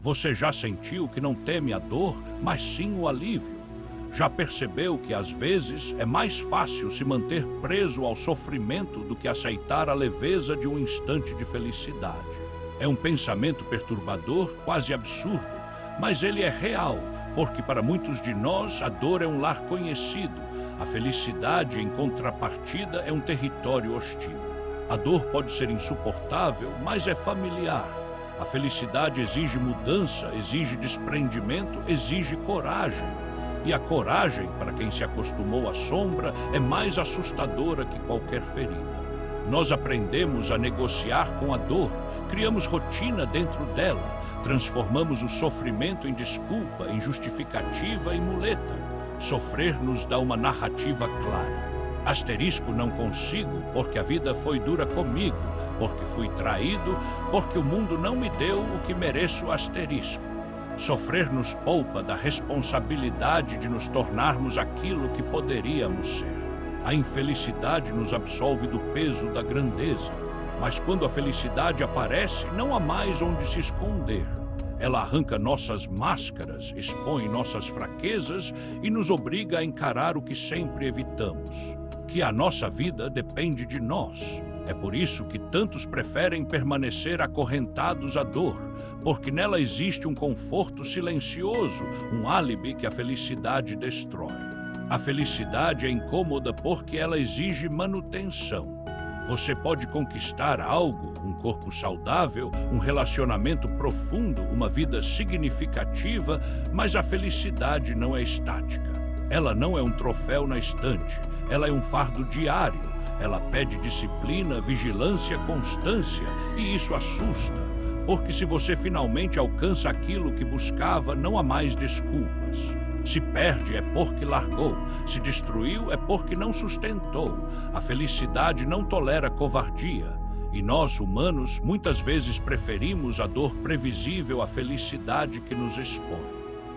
Você já sentiu que não teme a dor, mas sim o alívio? Já percebeu que às vezes é mais fácil se manter preso ao sofrimento do que aceitar a leveza de um instante de felicidade? É um pensamento perturbador, quase absurdo, mas ele é real, porque para muitos de nós a dor é um lar conhecido, a felicidade, em contrapartida, é um território hostil. A dor pode ser insuportável, mas é familiar. A felicidade exige mudança, exige desprendimento, exige coragem. E a coragem, para quem se acostumou à sombra, é mais assustadora que qualquer ferida. Nós aprendemos a negociar com a dor, criamos rotina dentro dela, transformamos o sofrimento em desculpa, em justificativa, em muleta. Sofrer nos dá uma narrativa clara. Asterisco não consigo, porque a vida foi dura comigo, porque fui traído, porque o mundo não me deu o que mereço, asterisco. Sofrer nos poupa da responsabilidade de nos tornarmos aquilo que poderíamos ser. A infelicidade nos absolve do peso da grandeza, mas quando a felicidade aparece, não há mais onde se esconder. Ela arranca nossas máscaras, expõe nossas fraquezas e nos obriga a encarar o que sempre evitamos, que a nossa vida depende de nós. É por isso que tantos preferem permanecer acorrentados à dor, porque nela existe um conforto silencioso, um álibi que a felicidade destrói. A felicidade é incômoda porque ela exige manutenção. Você pode conquistar algo, um corpo saudável, um relacionamento profundo, uma vida significativa, mas a felicidade não é estática. Ela não é um troféu na estante, ela é um fardo diário. Ela pede disciplina, vigilância, constância, e isso assusta, porque se você finalmente alcança aquilo que buscava, não há mais desculpas. Se perde é porque largou, se destruiu é porque não sustentou. A felicidade não tolera covardia, e nós, humanos, muitas vezes preferimos a dor previsível à felicidade que nos expõe.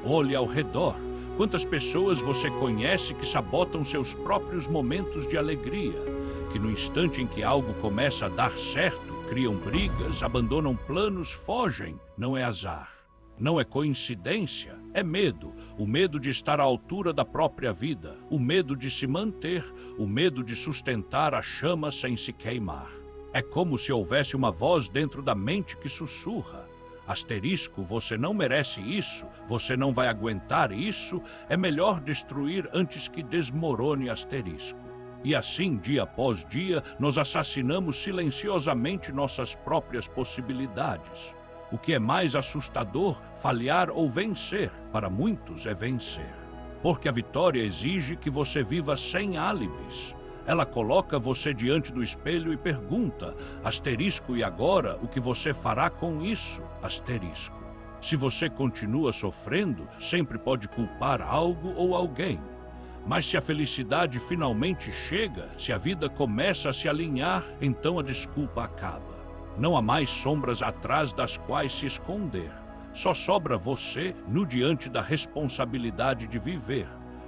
Olhe ao redor. Quantas pessoas você conhece que sabotam seus próprios momentos de alegria? Que no instante em que algo começa a dar certo, criam brigas, abandonam planos, fogem. Não é azar, não é coincidência, é medo. O medo de estar à altura da própria vida, o medo de se manter, o medo de sustentar a chama sem se queimar. É como se houvesse uma voz dentro da mente que sussurra. Asterisco, você não merece isso, você não vai aguentar isso, é melhor destruir antes que desmorone, asterisco. E assim, dia após dia, nós assassinamos silenciosamente nossas próprias possibilidades. O que é mais assustador, falhar ou vencer, para muitos é vencer. Porque a vitória exige que você viva sem álibis. Ela coloca você diante do espelho e pergunta, asterisco, e agora, o que você fará com isso, asterisco? Se você continua sofrendo, sempre pode culpar algo ou alguém. Mas se a felicidade finalmente chega, se a vida começa a se alinhar, então a desculpa acaba. Não há mais sombras atrás das quais se esconder. Só sobra você no diante da responsabilidade de viver.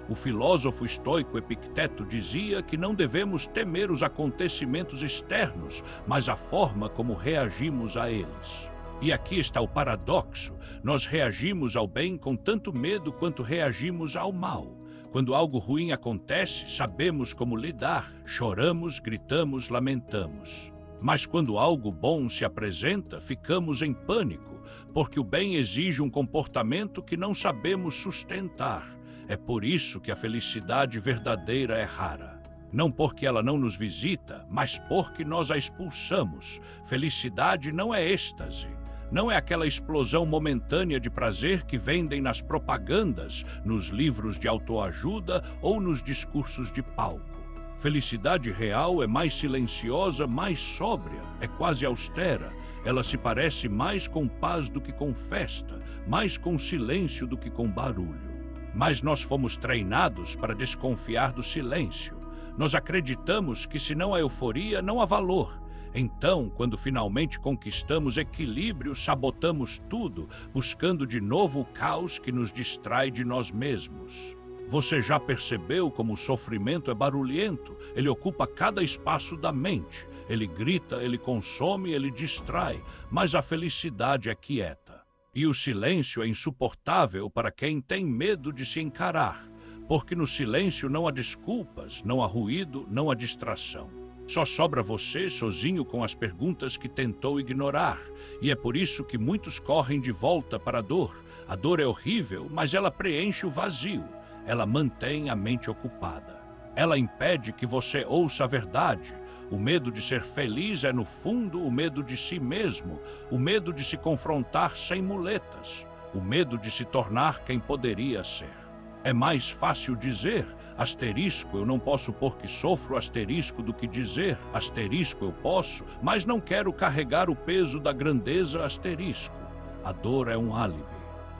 O filósofo estoico Epicteto dizia que não devemos temer os acontecimentos externos, mas a forma como reagimos a eles. E aqui está o paradoxo. Nós reagimos ao bem com tanto medo quanto reagimos ao mal. Quando algo ruim acontece, sabemos como lidar, choramos, gritamos, lamentamos. Mas quando algo bom se apresenta, ficamos em pânico, porque o bem exige um comportamento que não sabemos sustentar. É por isso que a felicidade verdadeira é rara. Não porque ela não nos visita, mas porque nós a expulsamos. Felicidade não é êxtase. Não é aquela explosão momentânea de prazer que vendem nas propagandas, nos livros de autoajuda ou nos discursos de palco. Felicidade real é mais silenciosa, mais sóbria, é quase austera. Ela se parece mais com paz do que com festa, mais com silêncio do que com barulho. Mas nós fomos treinados para desconfiar do silêncio. Nós acreditamos que se não há euforia, não há valor. Então, quando finalmente conquistamos equilíbrio, sabotamos tudo, buscando de novo o caos que nos distrai de nós mesmos. Você já percebeu como o sofrimento é barulhento? Ele ocupa cada espaço da mente. Ele grita, ele consome, ele distrai, mas a felicidade é quieta. E o silêncio é insuportável para quem tem medo de se encarar, porque no silêncio não há desculpas, não há ruído, não há distração. Só sobra você sozinho com as perguntas que tentou ignorar, e é por isso que muitos correm de volta para a dor. A dor é horrível, mas ela preenche o vazio, ela mantém a mente ocupada. Ela impede que você ouça a verdade. O medo de ser feliz é, no fundo, o medo de si mesmo, o medo de se confrontar sem muletas, o medo de se tornar quem poderia ser. É mais fácil dizer, asterisco, eu não posso porque sofro, asterisco, do que dizer, asterisco, eu posso, mas não quero carregar o peso da grandeza, asterisco. A dor é um álibi.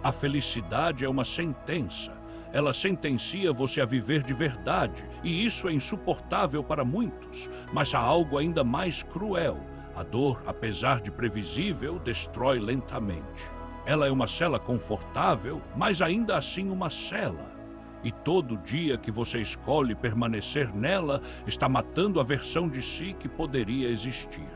A felicidade é uma sentença. Ela sentencia você a viver de verdade, e isso é insuportável para muitos, mas há algo ainda mais cruel. A dor, apesar de previsível, destrói lentamente. Ela é uma cela confortável, mas ainda assim uma cela. E todo dia que você escolhe permanecer nela, está matando a versão de si que poderia existir.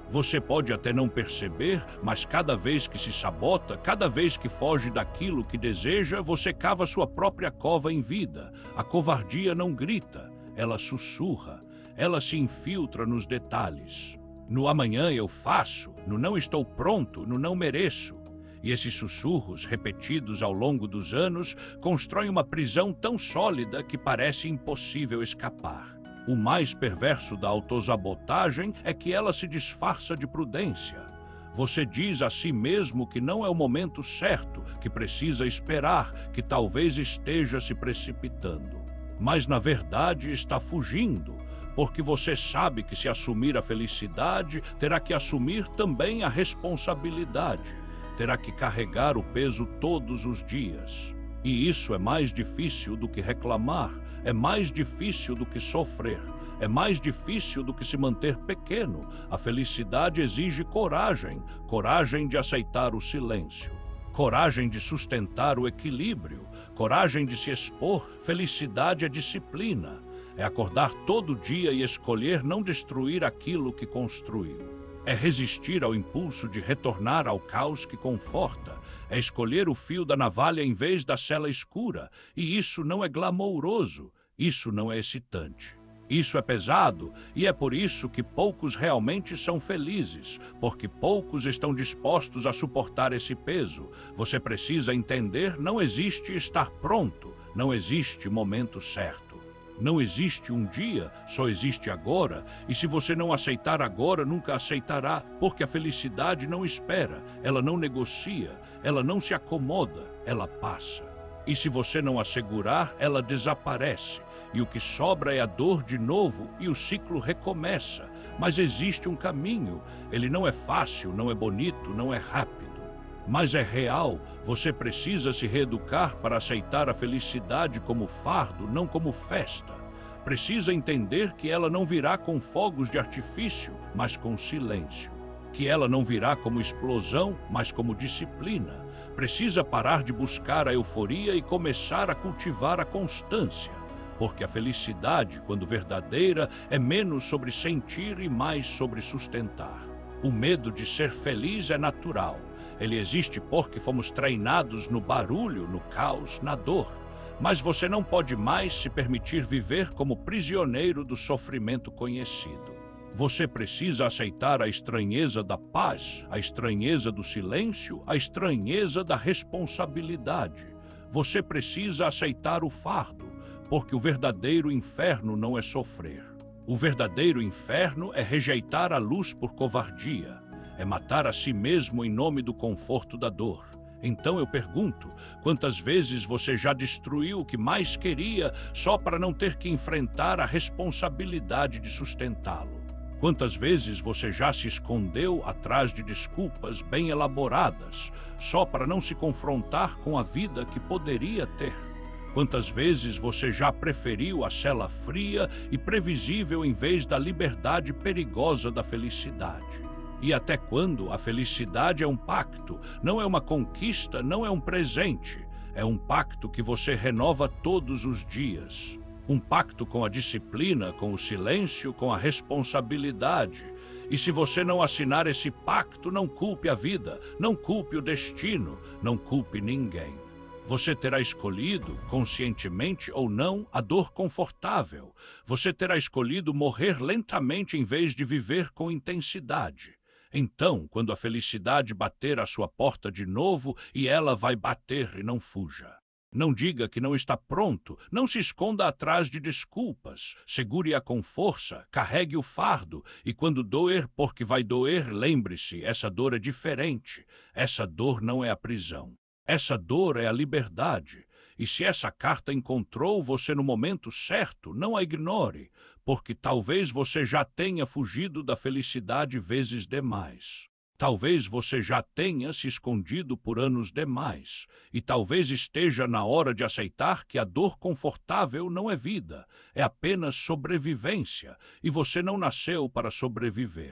Você pode até não perceber, mas cada vez que se sabota, cada vez que foge daquilo que deseja, você cava sua própria cova em vida. A covardia não grita, ela sussurra, ela se infiltra nos detalhes. No amanhã eu faço, no não estou pronto, no não mereço. E esses sussurros, repetidos ao longo dos anos, constroem uma prisão tão sólida que parece impossível escapar. O mais perverso da autossabotagem é que ela se disfarça de prudência. Você diz a si mesmo que não é o momento certo, que precisa esperar, que talvez esteja se precipitando. Mas, na verdade, está fugindo, porque você sabe que se assumir a felicidade, terá que assumir também a responsabilidade. Terá que carregar o peso todos os dias. E isso é mais difícil do que reclamar, é mais difícil do que sofrer, é mais difícil do que se manter pequeno. A felicidade exige coragem, coragem de aceitar o silêncio, coragem de sustentar o equilíbrio, coragem de se expor. Felicidade é disciplina, é acordar todo dia e escolher não destruir aquilo que construiu. É resistir ao impulso de retornar ao caos que conforta. É escolher o fio da navalha em vez da cela escura. E isso não é glamouroso. Isso não é excitante. Isso é pesado, e é por isso que poucos realmente são felizes, porque poucos estão dispostos a suportar esse peso. Você precisa entender, não existe estar pronto, não existe momento certo. Não existe um dia, só existe agora, e se você não aceitar agora, nunca aceitará, porque a felicidade não espera, ela não negocia, ela não se acomoda, ela passa. E se você não assegurar, ela desaparece, e o que sobra é a dor de novo, e o ciclo recomeça. Mas existe um caminho, ele não é fácil, não é bonito, não é rápido. Mas é real, você precisa se reeducar para aceitar a felicidade como fardo, não como festa. Precisa entender que ela não virá com fogos de artifício, mas com silêncio. Que ela não virá como explosão, mas como disciplina. Precisa parar de buscar a euforia e começar a cultivar a constância. Porque a felicidade, quando verdadeira, é menos sobre sentir e mais sobre sustentar. O medo de ser feliz é natural. Ele existe porque fomos treinados no barulho, no caos, na dor. Mas você não pode mais se permitir viver como prisioneiro do sofrimento conhecido. Você precisa aceitar a estranheza da paz, a estranheza do silêncio, a estranheza da responsabilidade. Você precisa aceitar o fardo, porque o verdadeiro inferno não é sofrer. O verdadeiro inferno é rejeitar a luz por covardia. É matar a si mesmo em nome do conforto da dor. Então eu pergunto, quantas vezes você já destruiu o que mais queria só para não ter que enfrentar a responsabilidade de sustentá-lo? Quantas vezes você já se escondeu atrás de desculpas bem elaboradas só para não se confrontar com a vida que poderia ter? Quantas vezes você já preferiu a cela fria e previsível em vez da liberdade perigosa da felicidade? E até quando a felicidade é um pacto, não é uma conquista, não é um presente, é um pacto que você renova todos os dias. Um pacto com a disciplina, com o silêncio, com a responsabilidade. E se você não assinar esse pacto, não culpe a vida, não culpe o destino, não culpe ninguém. Você terá escolhido, conscientemente ou não, a dor confortável. Você terá escolhido morrer lentamente em vez de viver com intensidade. Então, quando a felicidade bater à sua porta de novo, e ela vai bater e não fuja. Não diga que não está pronto, não se esconda atrás de desculpas. Segure-a com força, carregue o fardo, e quando doer, porque vai doer, lembre-se, essa dor é diferente. Essa dor não é a prisão. Essa dor é a liberdade. E se essa carta encontrou você no momento certo, não a ignore, porque talvez você já tenha fugido da felicidade vezes demais. Talvez você já tenha se escondido por anos demais, e talvez esteja na hora de aceitar que a dor confortável não é vida, é apenas sobrevivência, e você não nasceu para sobreviver.